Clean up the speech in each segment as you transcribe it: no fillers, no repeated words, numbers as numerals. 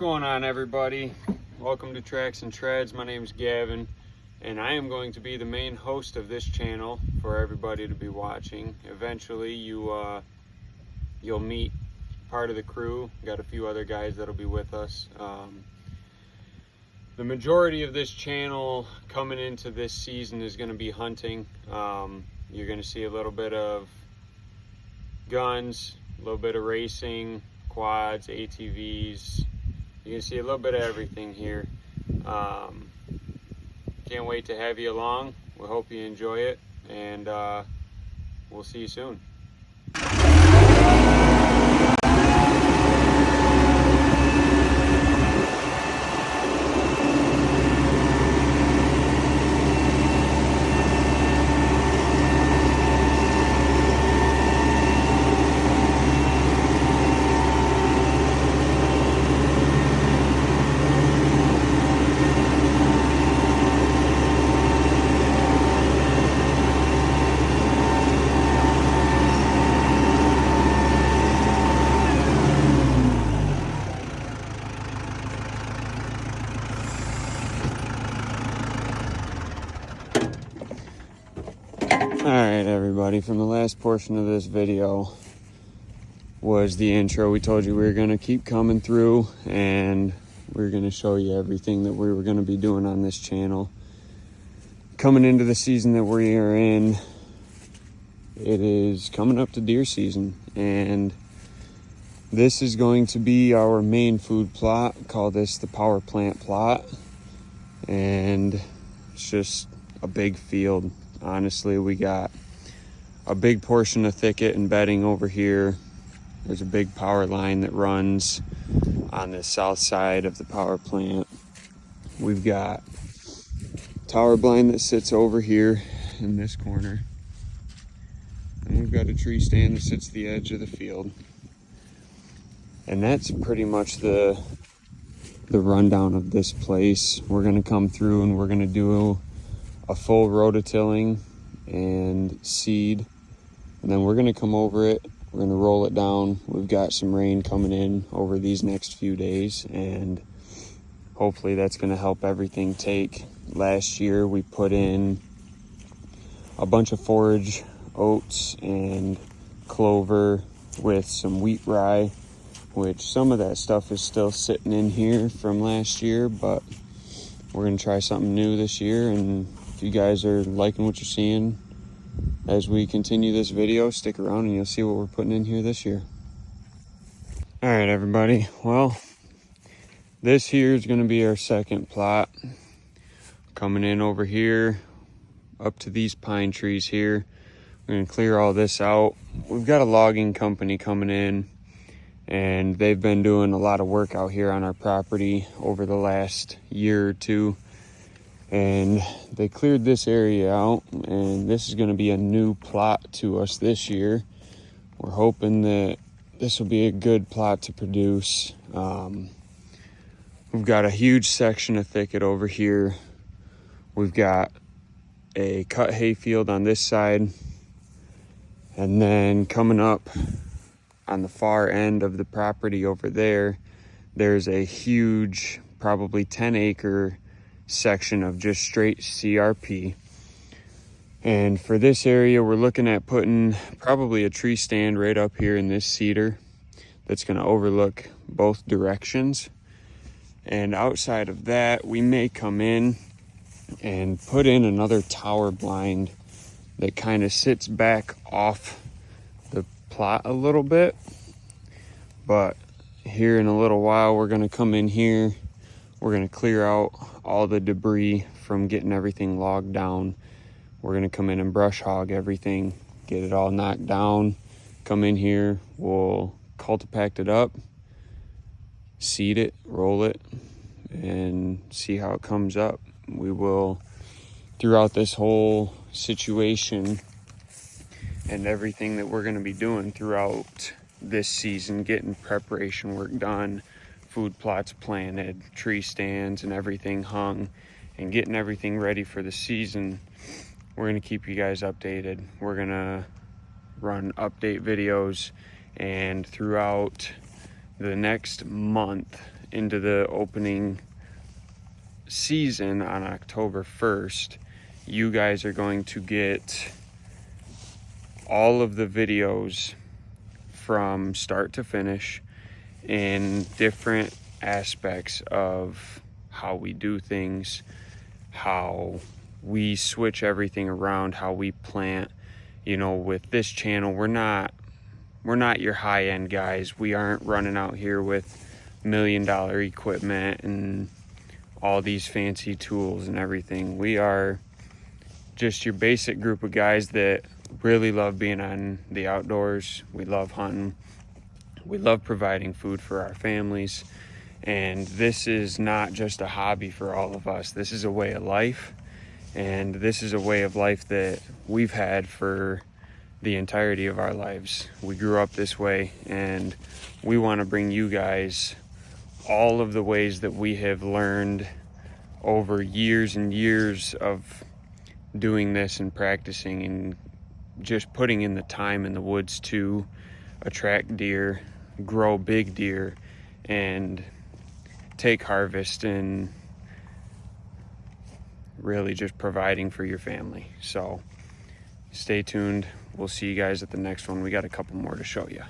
going on, everybody? Welcome to Tracks and Treads. My name is Gavin, and I am going to be the main host of this channel for everybody to be watching. Eventually, you'll meet part of the crew. Got a few other guys that'll be with us. The majority of this channel coming into this season is going to be hunting. You're going to see a little bit of guns, a little bit of racing, quads, ATVs. You can see a little bit of everything here. Can't wait to have you along. We hope you enjoy it, and we'll see you soon. Alright, everybody, from the last portion of this video was the intro. We told you we were going to keep coming through, and we were going to show you everything that we were going to be doing on this channel. Coming into the season that we are in, it is coming up to deer season, and this is going to be our main food plot. Call this the power plant plot, and it's just a big field. Honestly, we got a big portion of thicket and bedding over here. There's a big power line that runs on the south side of the power plant. We've got tower blind that sits over here in this corner. And we've got a tree stand that sits at the edge of the field. And that's pretty much the rundown of this place. We're gonna come through and we're gonna do a full rototilling and seed, and then we're going to come over it. We're going to roll it down. We've got some rain coming in over these next few days, and hopefully that's going to help everything take. Last year we put in a bunch of forage oats and clover with some wheat rye, which some of that stuff is still sitting in here from last year, but we're going to try something new this year. And if you guys are liking what you're seeing as we continue this video, stick around and you'll see what we're putting in here this year. All right, everybody. Well, this here is going to be our second plot. Coming in over here up to these pine trees here. We're going to clear all this out. We've got a logging company coming in, and they've been doing a lot of work out here on our property over the last year or two. And they cleared this area out, and this is going to be a new plot to us this year. We're hoping that this will be a good plot to produce. We've got a huge section of thicket over here. We've got a cut hay field on this side, and then coming up on the far end of the property over there, there's a huge, probably 10-acre section of just straight CRP. And for this area, we're looking at putting probably a tree stand right up here in this cedar that's going to overlook both directions. And outside of that, we may come in and put in another tower blind that kind of sits back off the plot a little bit. But here in a little while, we're going to come in here. We're going to clear out all the debris from getting everything logged down. We're going to come in and brush hog everything, get it all knocked down. Come in here, we'll cultipact it up, seed it, roll it, and see how it comes up. We will, throughout this whole situation and everything that we're going to be doing throughout this season, getting preparation work done, food plots planted, tree stands and everything hung, and getting everything ready for the season. We're going to keep you guys updated. We're going to run update videos, and throughout the next month into the opening season on October 1st, you guys are going to get all of the videos from start to finish in different aspects of how we do things, how we switch everything around, how we plant. You know, with this channel, we're not your high-end guys. We aren't running out here with $1 million equipment and all these fancy tools and everything. We are just your basic group of guys that really love being on the outdoors. We love hunting. We love providing food for our families. And this is not just a hobby for all of us. This is a way of life. And this is a way of life that we've had for the entirety of our lives. We grew up this way, and we want to bring you guys all of the ways that we have learned over years and years of doing this and practicing and just putting in the time in the woods to attract deer, grow big deer, and take harvest, and really just providing for your family. So stay tuned. We'll see you guys at the next one. We got a couple more to show you.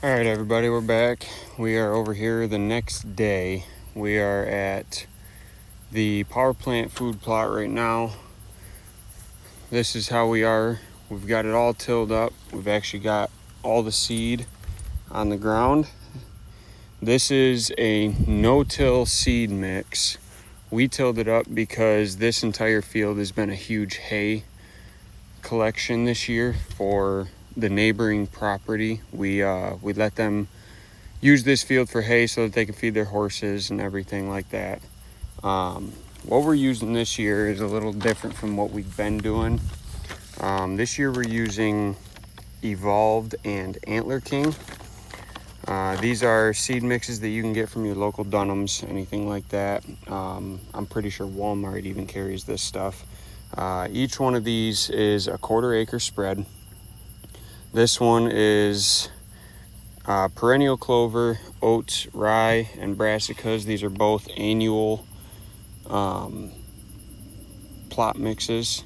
All right, everybody, we're back. We are over here the next day. We are at the power plant food plot right now. This is how we are. We've got it all tilled up. We've actually got all the seed on the ground. This is a no-till seed mix. We tilled it up because this entire field has been a huge hay collection this year for the neighboring property. We let them use this field for hay so that they can feed their horses and everything like that. What we're using this year is a little different from what we've been doing. This year we're using Evolved and Antler King. These are seed mixes that you can get from your local Dunham's, anything like that. I'm pretty sure Walmart even carries this stuff. Each one of these is a 1/4 acre spread. This one is perennial clover, oats, rye, and brassicas. These are both annual plot mixes.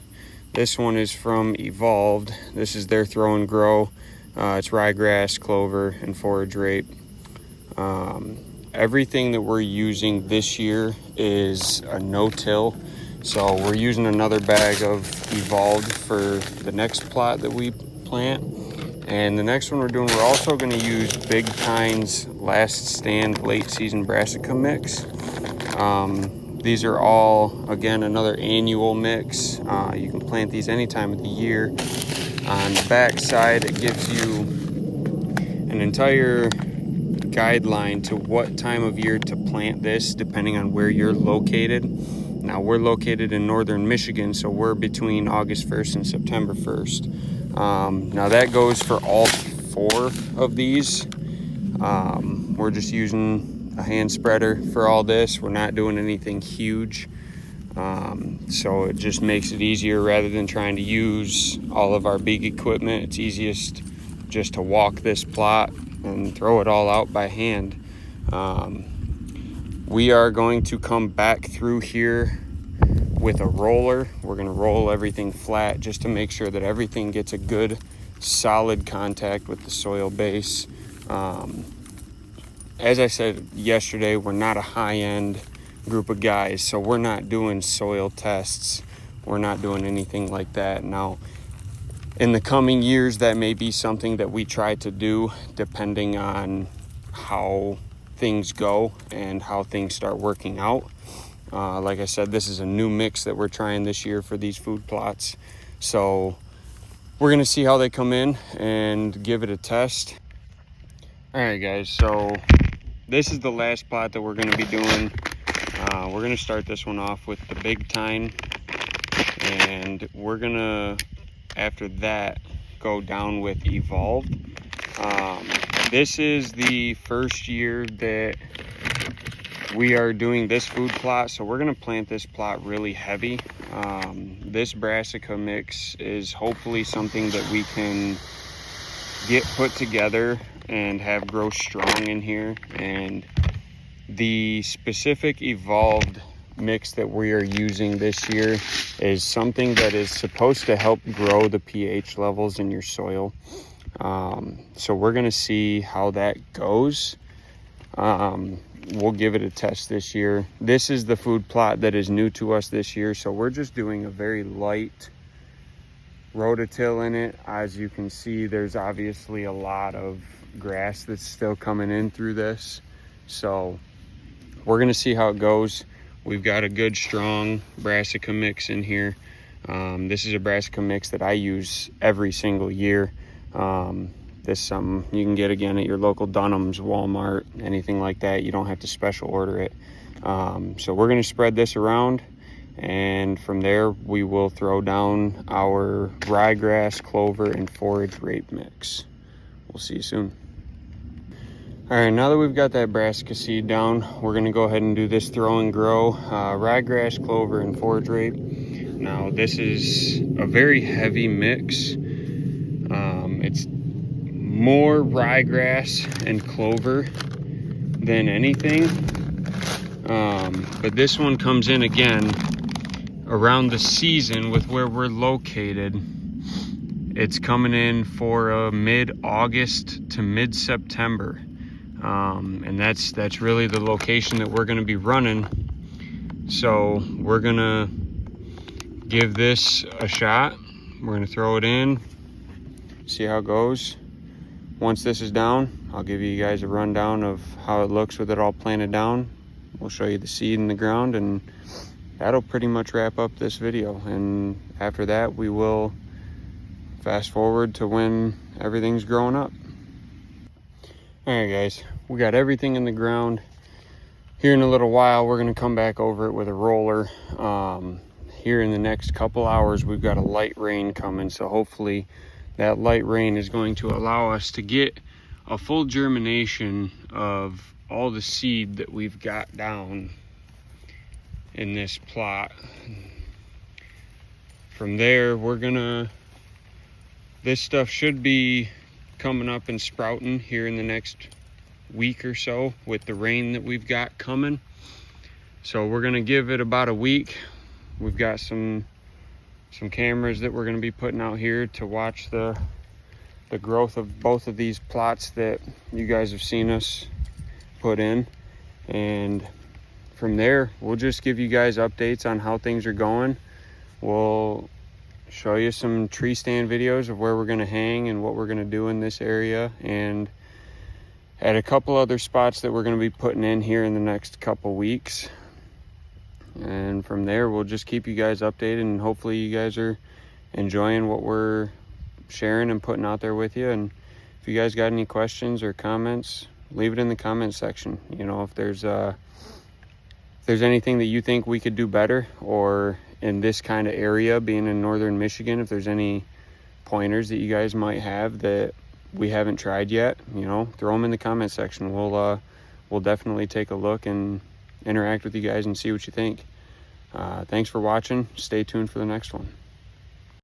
This one is from Evolved. This is their throw and grow. It's ryegrass, clover, and forage rape. Everything that we're using this year is a no-till. So we're using another bag of Evolved for the next plot that we plant. And the next one we're also going to use Big Pines Last Stand Late Season Brassica Mix. These are all, again, another annual mix. You can plant these any time of the year. On the back side, it gives you an entire guideline to what time of year to plant this, depending on where you're located. Now, we're located in northern Michigan, so we're between August 1st and September 1st. Now that goes for all 4 of these. We're just using a hand spreader for all this. We're not doing anything huge. So it just makes it easier rather than trying to use all of our big equipment. It's easiest just to walk this plot and throw it all out by hand. We are going to come back through here with a roller. We're going to roll everything flat just to make sure that everything gets a good solid contact with the soil base. As I said yesterday, we're not a high-end group of guys, so we're not doing soil tests. We're not doing anything like that. Now, in the coming years, that may be something that we try to do depending on how things go and how things start working out. Like I said, this is a new mix that we're trying this year for these food plots. So we're gonna see how they come in and give it a test. All right, guys, so this is the last plot that we're gonna be doing. We're gonna start this one off with the Big Tine, and we're gonna, after that, go down with Evolved. This is the first year that we are doing this food plot, so we're gonna plant this plot really heavy. This brassica mix is hopefully something that we can get put together and have grow strong in here. And the specific Evolved mix that we are using this year is something that is supposed to help grow the pH levels in your soil. So we're gonna see how that goes. We'll give it a test this year. This is the food plot that is new to us this year, so we're just doing a very light rototill in it. As you can see, there's obviously a lot of grass that's still coming in through this, so we're gonna see how it goes. We've got a good strong brassica mix in here. This is a brassica mix that I use every single year. This is something you can get again at your local Dunham's, Walmart, anything like that. You don't have to special order it. So we're gonna spread this around, and from there we will throw down our ryegrass, clover, and forage rape mix. We'll see you soon. All right, now that we've got that brassica seed down, we're gonna go ahead and do this throw and grow, ryegrass, clover, and forage rape. Now this is a very heavy mix. It's more ryegrass and clover than anything. But this one comes in again around the season with where we're located. It's coming in for mid-August to mid-September. And that's really the location that we're gonna be running. So we're gonna give this a shot. We're gonna throw it in, see how it goes. Once this is down, I'll give you guys a rundown of how it looks with it all planted down. We'll show you the seed in the ground, and that'll pretty much wrap up this video. And after that, we will fast forward to when everything's growing up. All right, guys, we got everything in the ground. Here in a little while, we're gonna come back over it with a roller. Here in the next couple hours, we've got a light rain coming, so hopefully that light rain is going to allow us to get a full germination of all the seed that we've got down in this plot. From there, this stuff should be coming up and sprouting here in the next week or so with the rain that we've got coming. So we're gonna give it about a week. We've got some cameras that we're going to be putting out here to watch the growth of both of these plots that you guys have seen us put in. And from there, we'll just give you guys updates on how things are going. We'll show you some tree stand videos of where we're going to hang and what we're going to do in this area, and at a couple other spots that we're going to be putting in here in the next couple weeks. And from there, we'll just keep you guys updated, and hopefully you guys are enjoying what we're sharing and putting out there with you. And if you guys got any questions or comments, leave it in the comment section. You know, if there's anything that you think we could do better, or in this kind of area, being in northern Michigan, if there's any pointers that you guys might have that we haven't tried yet, you know, throw them in the comment section. We'll definitely take a look and interact with you guys and see what you think. Thanks for watching. Stay tuned for the next one.